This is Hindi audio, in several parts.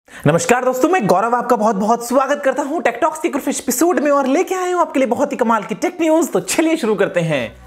नमस्कार दोस्तों, मैं गौरव आपका बहुत बहुत स्वागत करता हूं टेक टॉक्स के कुछ एपिसोड में और लेके आया हूं आपके लिए बहुत ही कमाल की टेक न्यूज। तो चलिए शुरू करते हैं।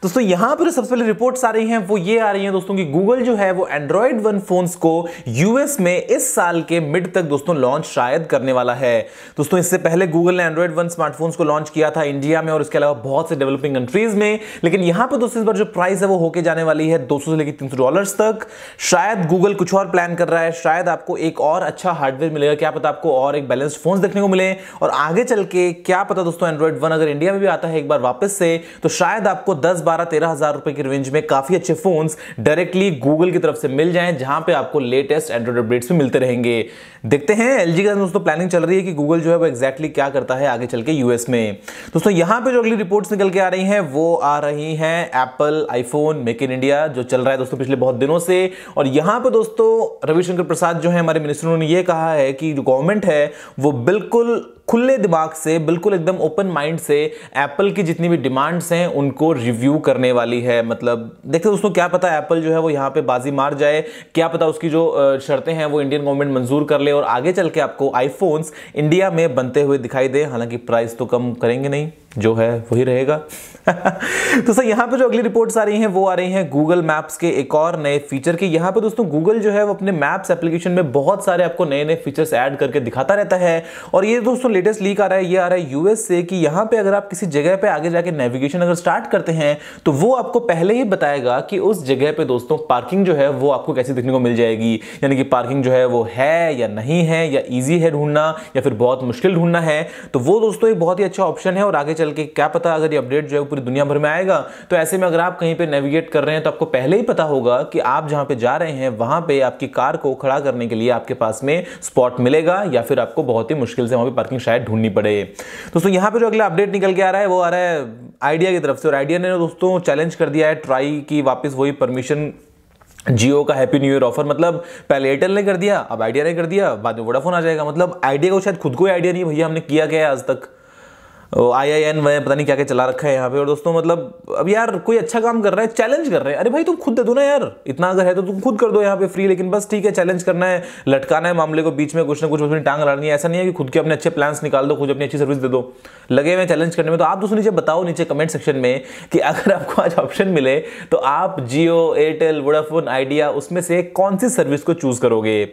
दोस्तों यहां पर सबसे पहले रिपोर्ट्स आ रही हैं वो ये आ रही हैं दोस्तों कि गूगल जो है वो एंड्रॉइड वन फोन्स को यूएस में इस साल के मिड तक दोस्तों लॉन्च शायद करने वाला है। दोस्तों इससे पहले गूगल ने एंड्रॉइड वन स्मार्टफोन्स को लॉन्च किया था इंडिया में और इसके अलावा बहुत से डेवलपिंग कंट्रीज में, लेकिन यहां पर दोस्तों इस बार जो प्राइस है वो होके जाने वाली है $200 से लेकर $300 तक। शायद गूगल कुछ और प्लान कर रहा है, शायद आपको एक और अच्छा हार्डवेयर मिलेगा, क्या पता आपको और एक बैलेंस्ड फोन देखने को मिले और आगे चल के क्या पता दोस्तों एंड्रॉइड वन अगर इंडिया में भी आता है एक बार वापस से तो शायद आपको 10-12-13 हजार रुपए की रेंज में काफी अच्छे फोन्स डायरेक्टली गूगल की तरफ से मिल जाएं, जहां पे आपको लेटेस्ट एंड्रॉइड अपडेट्स भी मिलते रहेंगे। देखते हैं एलजी का दोस्तों प्लानिंग चल रही है कि गूगल जो है वो एग्जैक्टली क्या करता है आगे चल के यूएस में। दोस्तों यहां पे जो अगली रिपोर्ट्स निकल के आ रही हैं वो आ रही हैं Apple iPhone make in India जो चल रहा है दोस्तों पिछले बहुत दिनों से। और यहां पे दोस्तों रविशंकर प्रसाद जो है हमारे मिनिस्टर, उन्होंने ये कहा है कि जो गवर्नमेंट है वो बिल्कुल खुले दिमाग से, बिल्कुल एकदम ओपन माइंड से एप्पल की जितनी भी डिमांड्स हैं उनको रिव्यू करने वाली है। मतलब देखते दोस्तों क्या पता एप्पल जो है वो यहां पे बाजी मार जाए, क्या पता उसकी जो शर्तें हैं वो इंडियन गवर्नमेंट मंजूर कर ले और आगे चल के आपको आईफोन्स इंडिया में बनते हुए दिखाई दे। हालांकि प्राइस तो कम करेंगे नहीं, जो है वही रहेगा। तो सर यहां पे जो अगली रिपोर्ट्स आ रही हैं वो आ रही हैं गूगल मैप्स के एक और नए फीचर की। यहां पे दोस्तों गूगल जो है वो अपने मैप्स एप्लीकेशन में बहुत सारे आपको नए नए फीचर्स ऐड करके दिखाता रहता है और ये दोस्तों लेटेस्ट लीक आ रहा है, ये आ रहा है यूएस से कि यहां पे अगर आप किसी जगह पे आगे जाके नेविगेशन अगर स्टार्ट करते हैं तो वो आपको पहले ही बताएगा कि उस जगह पे दोस्तों पार्किंग जो है वो आपको कैसी देखने को मिल जाएगी, यानी कि पार्किंग जो है वो है या नहीं है, या ईजी है ढूंढना या फिर बहुत मुश्किल ढूंढना है। तो वो दोस्तों एक बहुत ही अच्छा ऑप्शन है और आगे चल के क्या पता अगर ये अपडेट जो है पूरी दुनिया भर में आएगा तो ऐसे में अगर आप कहीं पे नेविगेट कर रहे हैं तो आपको पहले ही पता होगा कि आप जहां पे जा रहे हैं वहां पे आपकी कार को खड़ा करने के लिए आपके पास में स्पॉट मिलेगा या फिर आपको बहुत ही मुश्किल से वहां पे पार्किंग शायद ढूंढनी पड़े। दोस्तों यहां पे जो अगला अपडेट निकल के आ रहा है वो आ रहा है आइडिया की तरफ से और आइडिया ने दोस्तों चैलेंज कर दिया है ट्राई की वापस वही परमिशन जियो का हैप्पी न्यू ईयर ऑफर। मतलब पहले एयरटेल ने कर दिया, अब आइडिया ने कर दिया, बाद में वोडाफोन आ जाएगा। मतलब आइडिया को शायद खुद को आइडिया नहीं भैया हमने किया क्या है आज तक, IIN में पता नहीं क्या क्या चला रखा है यहाँ पे। और दोस्तों मतलब अब यार कोई अच्छा काम कर रहा है चैलेंज कर रहे हैं, अरे भाई तुम खुद दे दो ना यार, इतना अगर है तो तुम खुद कर दो यहाँ पे फ्री। लेकिन बस ठीक है चैलेंज करना है, लटकाना है मामले को बीच में, कुछ ना कुछ उसमें टांग अड़ानी है। ऐसा नहीं है कि खुद के अपने अच्छे प्लान्स निकाल दो, खुद अपनी अच्छी सर्विस दे दो, लगे हुए चैलेंज करने में। तो आप दोस्तों नीचे बताओ नीचे कमेंट सेक्शन में कि अगर आपको आज ऑप्शन मिले तो आप जियो, एयरटेल, वोडाफोन, आइडिया उसमें से कौन सी सर्विस को चूज करोगे।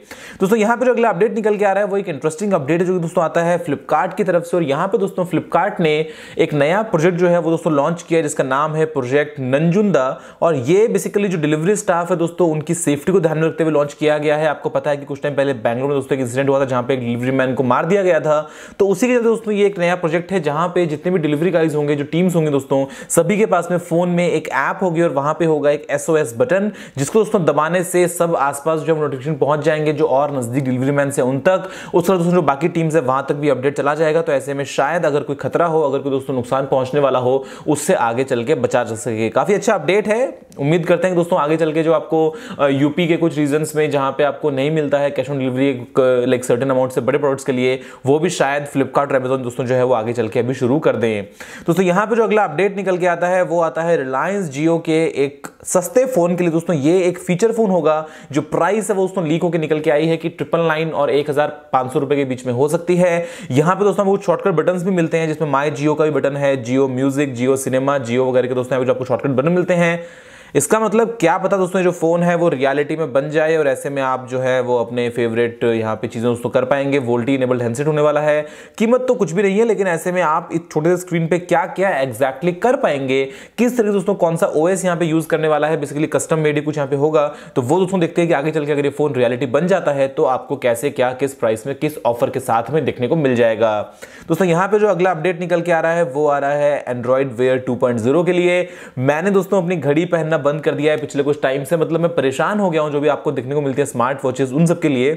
दोस्तों यहाँ पे जो अगला अपडेट निकल के आ रहा है वो एक इंटरेस्टिंग अपडेट है जो दोस्तों आता है फ्लिपकार्ट की तरफ से। और यहाँ पे दोस्तों फ्लिपकार्ट ने एक नया प्रोजेक्ट जो है वो दोस्तों लॉन्च किया है जिसका नाम है प्रोजेक्ट नंजुंदा। और ये बेसिकली जो डिलीवरी स्टाफ है दोस्तों उनकी सेफ्टी को ध्यान में रखते हुए लॉन्च किया गया है। आपको पता है कि कुछ टाइम पहले बैंगलोर में दोस्तों एक इंसिडेंट हुआ था जहां पे एक डिलीवरी मैन को मार दिया गया था। तो उसी के दोस्तों ये एक नया प्रोजेक्ट है जहां पे जितने भी डिलीवरी गाइज होंगे, जो टीम्स होंगे दोस्तों, सभी के पास में फोन में एक ऐप होगी और वहां पे होगा एक SOS बटन जिसको दोस्तों दबाने से सब आसपास जो नोटिफिकेशन पहुंच जाएंगे जो और नजदीक डिलीवरी मैन से उन तक, उस तरह दोस्तों जो बाकी टीम्स है वहां तक भी अपडेट चला जाएगा। तो ऐसे में शायद अगर कोई खतरा हो, अगर कोई दोस्तों नुकसान पहुंचने वाला हो, उससे आगे चल के बचा जा सके। काफी अच्छा अपडेट है, उम्मीद करते हैं कि दोस्तों आगे चल के जो आपको यूपी के कुछ रीजन्स में जहां पे आपको नहीं मिलता है cash on delivery like certain amount से बड़े प्रोडक्ट्स के लिए, वो भी शायद फ्लिपकार्ट और अमेज़न दोस्तों जो है वो आगे चल के अभी शुरू कर दें। दोस्तों यहां पे जो अगला अपडेट निकल के आता है वो आता है रिलायंस जियो के एक सस्ते फोन के लिए। दोस्तों ये एक फीचर फोन होगा, जो प्राइस है वो दोस्तों लीक होकर निकल के आई है कि 999 और 1500 रुपए के बीच में हो सकती है। यहां पे दोस्तों कुछ शॉर्टकट बटन्स भी मिलते हैं जिसमें माई जियो का भी बटन है, जियो म्यूजिक, जियो सिनेमा, जियो वगैरह के दोस्तों जो आपको शॉर्टकट बटन मिलते हैं। इसका मतलब क्या पता दोस्तों जो फोन है वो रियलिटी में बन जाए और ऐसे में आप जो है वो अपने फेवरेट यहाँ पे चीजें दोस्तों कर पाएंगे। वोल्टी इनेबल्ड हैंडसेट होने वाला है, कीमत तो कुछ भी नहीं है, लेकिन ऐसे में आप इस छोटे से स्क्रीन पे क्या क्या एग्जैक्टली कर पाएंगे, किस तरीके से दोस्तों कौन सा OS यहाँ पे यूज करने वाला है, बेसिकली कस्टम मेड कुछ यहाँ पे होगा। तो वो दोस्तों देखते हैं कि आगे चल के अगर ये फोन रियलिटी बन जाता है तो आपको कैसे क्या, किस प्राइस में, किस ऑफर के साथ में देखने को मिल जाएगा। दोस्तों यहाँ पे जो अगला अपडेट निकल के आ रहा है वो आ रहा है एंड्रॉइड वेयर 2.0 के लिए। मैंने दोस्तों अपनी घड़ी पहनना बंद कर दिया है पिछले कुछ टाइम से, मतलब मैं परेशान हो गया हूं जो भी आपको देखने को मिलती है स्मार्ट वॉचेस उन सब के लिए।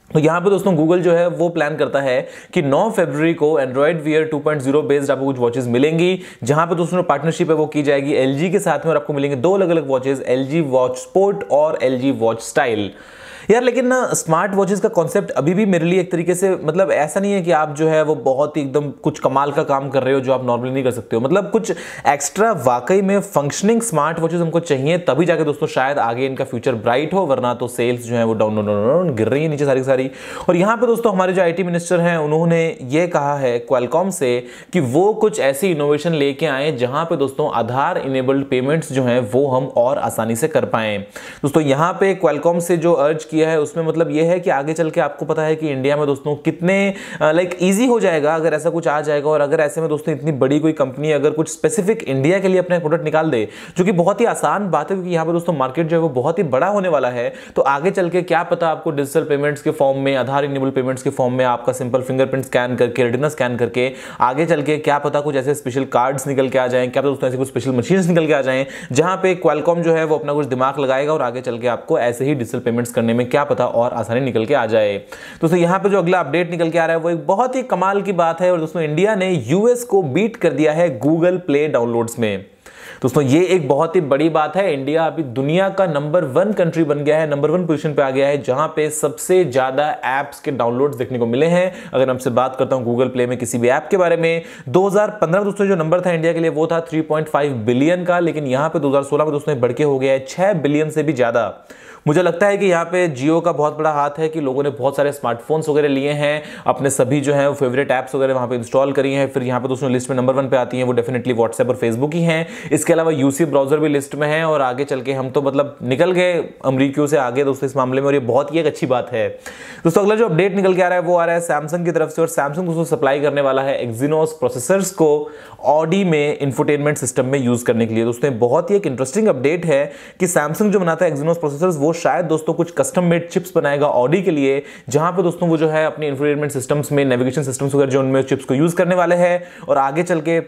तो यहाँ पे दोस्तों गूगल जो है वो प्लान करता है कि 9 फरवरी को एंड्रॉइड वियर 2.0 बेस्ड आपको कुछ वॉचेस मिलेंगी, जहां पे दोस्तों पार्टनरशिप है वो की जाएगी एलजी के साथ में, और आपको मिलेंगे दो अलग अलग वॉचेस, एलजी वॉच स्पोर्ट और एलजी वॉच स्टाइल। यार लेकिन ना स्मार्ट वॉचेस का कॉन्सेप्ट अभी भी मेरे लिए एक तरीके से मतलब ऐसा नहीं है कि आप जो है वो बहुत ही एकदम कुछ कमाल का काम कर रहे हो जो आप नॉर्मली नहीं कर सकते हो। मतलब कुछ एक्स्ट्रा वाकई में फंक्शनिंग स्मार्ट वॉचेस हमको चाहिए, तभी जाके दोस्तों शायद आगे इनका फ्यूचर ब्राइट हो, वरना तो सेल्स जो है वो डाउन डाउन डाउन गिर रही है नीचे सारी सारी। और यहाँ पे दोस्तों हमारे जो आईटी मिनिस्टर हैं उन्होंने ये कहा है क्वालकॉम से कि वो कुछ ऐसी इनोवेशन लेके आए जहां पे दोस्तों आधार इनेबल्ड पेमेंट्स जो हैं वो हम और आसानी से कर पाए। दोस्तों यहाँ पे क्वालकॉम से जो अर्ज किया है उसमें मतलब ये है कि आगे चल के आपको पता है कि इंडिया में दोस्तों कितने लाइक इजी हो जाएगा अगर ऐसा कुछ आ जाएगा। और अगर ऐसे में दोस्तों इतनी बड़ी कोई कंपनी अगर कुछ स्पेसिफिक इंडिया के लिए अपना प्रोडक्ट निकाल दे, जो कि बहुत ही आसान बात है क्योंकि यहाँ पे दोस्तों मार्केट जो है वो बहुत ही बड़ा होने वाला है, तो आगे चल के क्या पता आपको डिजिटल पेमेंट्स के फॉर्म में, आधार इनेबल पेमेंट्स के फॉर्म में आपका सिंपल फिंगरप्रिंट स्कैन करके, रेटिना स्कैन करके आगे चल के क्या पता कुछ ऐसे स्पेशल कार्ड्स निकल के आ जाएं, क्या पता दोस्तों ऐसे कुछ स्पेशल मशीन्स निकल के आ जाएं जहां पे क्वालकॉम जो है वो अपना कुछ दिमाग लगाएगा और आगे चल के आपको ऐसे ही डिजिटल पेमेंट्स करने में क्या पता और आसानी निकल के आ जाए। दोस्तों यहाँ पे जो अगला अपडेट निकल के आ रहा है वो एक बहुत ही कमाल की बात है, और दोस्तों इंडिया ने यूएस को बीट कर दिया है गूगल प्ले डाउनलोड्स में। दोस्तों ये एक बहुत ही बड़ी बात है, इंडिया अभी दुनिया का नंबर 1 कंट्री बन गया है, नंबर 1 पोजीशन पे आ गया है जहां पे सबसे ज्यादा एप्स के डाउनलोड्स देखने को मिले हैं। अगर मैं आपसे बात करता हूं गूगल प्ले में किसी भी ऐप के बारे में, 2015 दोस्तों जो नंबर था इंडिया के लिए वो था 3.5 बिलियन का, लेकिन यहां पे 2016 में दोस्तों बढ़ के हो गया है 6 बिलियन से भी ज्यादा। मुझे लगता है कि यहाँ पे जियो का बहुत बड़ा हाथ है कि लोगों ने बहुत सारे स्मार्टफोन्स वगैरह लिए हैं, अपने सभी जो है फेवरेट ऐप्स वगैरह वहाँ पे इंस्टॉल करी हैं। फिर यहाँ पे दोस्तों लिस्ट में नंबर 1 पे आती हैं वो डेफिनेटली व्हाट्सएप और फेसबुक ही हैं। इसके अलावा यूसी ब्राउजर भी लिस्ट में है, और आगे चल के हम तो मतलब निकल गए अमरीकियों से आगे दोस्तों इस मामले में, और ये बहुत ही एक अच्छी बात है। दोस्तों अगला जो अपडेट निकल के आ रहा है वो आ रहा है सैमसंग की तरफ से, और सैमसंग दोस्तों सप्लाई करने वाला है एक्सिनोस प्रोसेसर्स को ऑडी में इंफोटेनमेंट सिस्टम में यूज करने के लिए। दोस्तों बहुत ही एक इंटरेस्टिंग अपडेट है कि सैमसंग जो बनाता है एक्सिनोस प्रोसेसर्स वो शायद दोस्तों कुछ कस्टम मेड चिप्स बनाएगा ऑडी के लिए, जहां पे दोस्तों वो जो है अपनी इंफोटेनमेंट सिस्टम्स में, नेविगेशन सिस्टम्स वगैरह जो उनमें चिप्स को यूज करने वाले हैं। और आगे चल के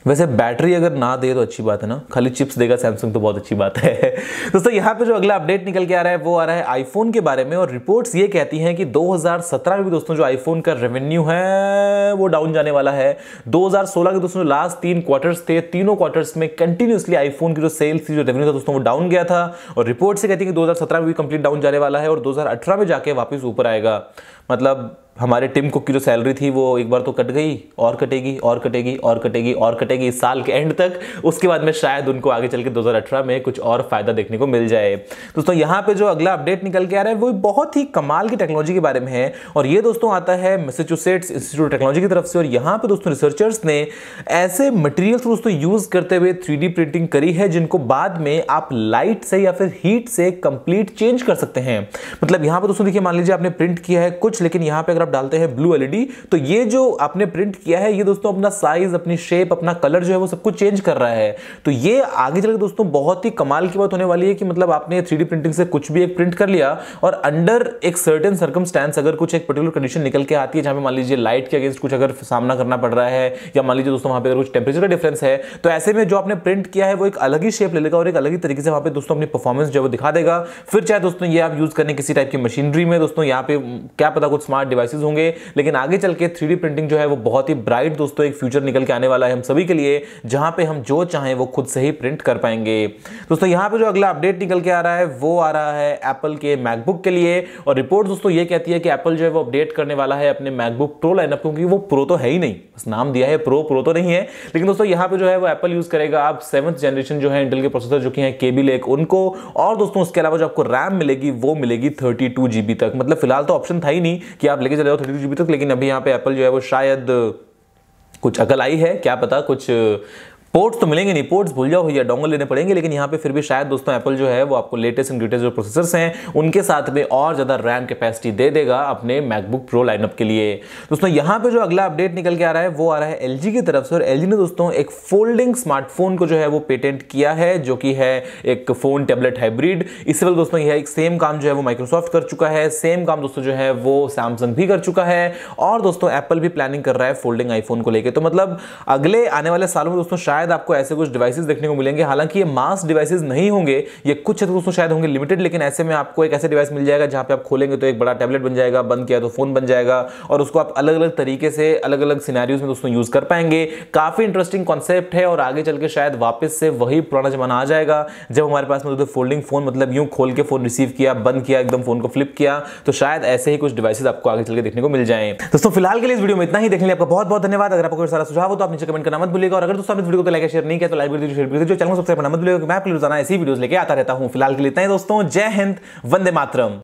वैसे बैटरी अगर ना दे तो अच्छी बात है ना, खाली चिप्स देगा सैमसंग तो बहुत अच्छी बात है। दोस्तों यहाँ पे जो अगला अपडेट निकल के आ रहा है वो आ रहा है आईफोन के बारे में, और रिपोर्ट्स ये कहती हैं कि 2017 में भी दोस्तों जो आईफोन का रेवेन्यू है वो डाउन जाने वाला है। 2016 के दोस्तों लास्ट 3 क्वार्टर्स थे, तीनों क्वार्टर्स में कंटिन्यूसली आईफोन की जो सेल्स थी, जो रेवेन्यू था दोस्तों वो डाउन गया था। और रिपोर्ट से कहती है कि 2017 में भी कंप्लीट डाउन जाने वाला है और 2018 में जाके वापस ऊपर आएगा। मतलब हमारे टिम कुक की जो सैलरी थी वो एक बार तो कट गई, और कटेगी और कटेगी और कटेगी और कटेगी इस साल के एंड तक। उसके बाद में शायद उनको आगे चल के 2018 में कुछ और फायदा देखने को मिल जाए। दोस्तों यहाँ पे जो अगला अपडेट निकल के आ रहा है वो बहुत ही कमाल की टेक्नोलॉजी के बारे में है, और ये दोस्तों आता है मैसाचुसेट्स इंस्टीट्यूट ऑफ टेक्नोलॉजी की तरफ से। और यहाँ पे दोस्तों रिसर्चर्स ने ऐसे मटेरियल्स को दोस्तों यूज करते हुए 3D प्रिंटिंग करी है जिनको बाद में आप लाइट से या फिर हीट से कंप्लीट चेंज कर सकते हैं। मतलब यहाँ पे दोस्तों देखिए, मान लीजिए आपने प्रिंट किया है कुछ, लेकिन यहाँ पे अगर डालते हैं ब्लू एलईडी तो ये जो आपने प्रिंट किया है ये दोस्तों अपना साइज, अपनी शेप, अपना कलर जो है वो सब कुछ चेंज कर रहा है। तो ये आगे चलकर दोस्तों बहुत ही कमाल की बात होने वाली है कि मतलब आपने 3D प्रिंटिंग से कुछ भी एक प्रिंट कर लिया, और अंडर एक सर्टेन सर्कमस्टेंस अगर कुछ एक पर्टिकुलर कंडीशन निकल के आती है जहां पे मान लीजिए लाइट के अगेंस्ट कुछ अगर सामना करना पड़ रहा है, या मान लीजिए दोस्तों वहां पे अगर कुछ टेंपरेचर का डिफरेंस है, तो ऐसे में जो आपने प्रिंट किया है वो एक अलग ही शेप ले लेगा और एक अलग ही तरीके से वहां पे दोस्तों अपनी परफॉर्मेंस जो है वो दिखा देगा। फिर चाहे दोस्तों ये आप यूज करने किसी टाइप की मशीनरी में, दोस्तों यहाँ पे क्या पता कुछ स्मार्ट डिवाइसेस होंगे, लेकिन आगे चल के 3D प्रिंटिंग जो है वो बहुत ही ब्राइट दोस्तों एक फ्यूचर निकल के आने वाला है हम सभी के लिए, जहां पे हम जो चाहें वो खुद से ही प्रिंट कर पाएंगे। दोस्तों यहाँ पे जो अगला अपडेट निकल के आ रहा है वो आ रहा है एप्पल के मैकबुक के लिए, और रिपोर्ट दोस्तों ये कहती है कि एप्पल जो है वो अपडेट करने वाला है अपने मैकबुक प्रो लाइनअप, क्योंकि वो प्रो तो है ही नहीं, बस नाम दिया है प्रो तो नहीं है। लेकिन दोस्तों यहाँ पे जो है वो एप्पल यूज करेगा आप 7th जनरेशन जो है इंटेल के प्रोसेसर जो कि है केबी लेक उनको, और दोस्तों उसके अलावा जो आपको रैम मिलेगी वो मिलेगी 32 GB तक। मतलब फिलहाल तो ऑप्शन था ही नहीं कि आप लेके चले जाओ 32 GB तक, लेकिन अभी यहाँ पे एप्पल जो है वो शायद कुछ अकल आई है, क्या पता कुछ पोर्ट्स तो मिलेंगे नहीं, पोर्ट्स भूल जाओ भैया, डोंगल लेने पड़ेंगे, लेकिन यहाँ पे फिर भी शायद दोस्तों एप्पल जो है वो आपको लेटेस्ट एंड ग्रेटेस्ट जो प्रोसेसर्स हैं उनके साथ में और ज्यादा रैम कैपेसिटी दे देगा अपने मैकबुक प्रो लाइनअप के लिए। दोस्तों यहाँ पे जो अगला अपडेट निकल के आ रहा है वो आ रहा है एलजी की तरफ से, और एलजी ने दोस्तों एक फोल्डिंग स्मार्टफोन को जो है वो पेटेंट किया है, जो कि है एक फोन टैबलेट हाइब्रिड। इससे पहले दोस्तों यह एक सेम काम जो है वो माइक्रोसॉफ्ट कर चुका है, सेम काम दोस्तों जो है वो सैमसंग भी कर चुका है, और दोस्तों एप्पल भी प्लानिंग कर रहा है फोल्डिंग आईफोन को लेकर। तो मतलब अगले आने वाले सालों में दोस्तों शायद शायद आपको ऐसे कुछ डिवाइसेस देखने को मिलेंगे। हालांकि ये मास डिवाइसेस नहीं होंगे, ये कुछ तो दोस्तों शायद होंगे लिमिटेड, लेकिन ऐसे में आपको एक ऐसे डिवाइस मिल जाएगा जहां पे आप खोलेंगे तो एक बड़ा टैबलेट बन जाएगा, बंद किया तो फोन बन जाएगा, और उसको आप अलग अलग तरीके से अलग अलग सिनेरियोज में दोस्तों यूज कर पाएंगे। काफी इंटरेस्टिंग कॉन्सेप्ट है और आगे चल के शायद वापस से वही पुराना जमाना आ जाएगा जब हमारे पास में फोल्डिंग फोन, मतलब यूं खोल के फोन रिसीव किया, बंद किया, एकदम फोन को फ्लिप किया, तो शायद ऐसे ही कुछ डिवाइसेस आपको आगे चल के देखने को मिल जाएं। दोस्तों फिलहाल के लिए इस वीडियो में इतना ही। देखने के लिए आपका बहुत बहुत धन्यवाद। अगर आपको कोई सारा सुझाव हो तो आप नीचे कमेंट करना मत भूलिएगा, और अगर दोस्तों आप इस वीडियो को लाइक शेयर नहीं किया तो लाइक वीडियो शेयर कीजिए, चैनल को सब्सक्राइब करना मत भूलिएगा। मैं आपके लिए रोजाना ऐसी वीडियोस लेके आता रहता हूं। फिलहाल के लिए इतना ही दोस्तों, जय हिंद, वंदे मातरम।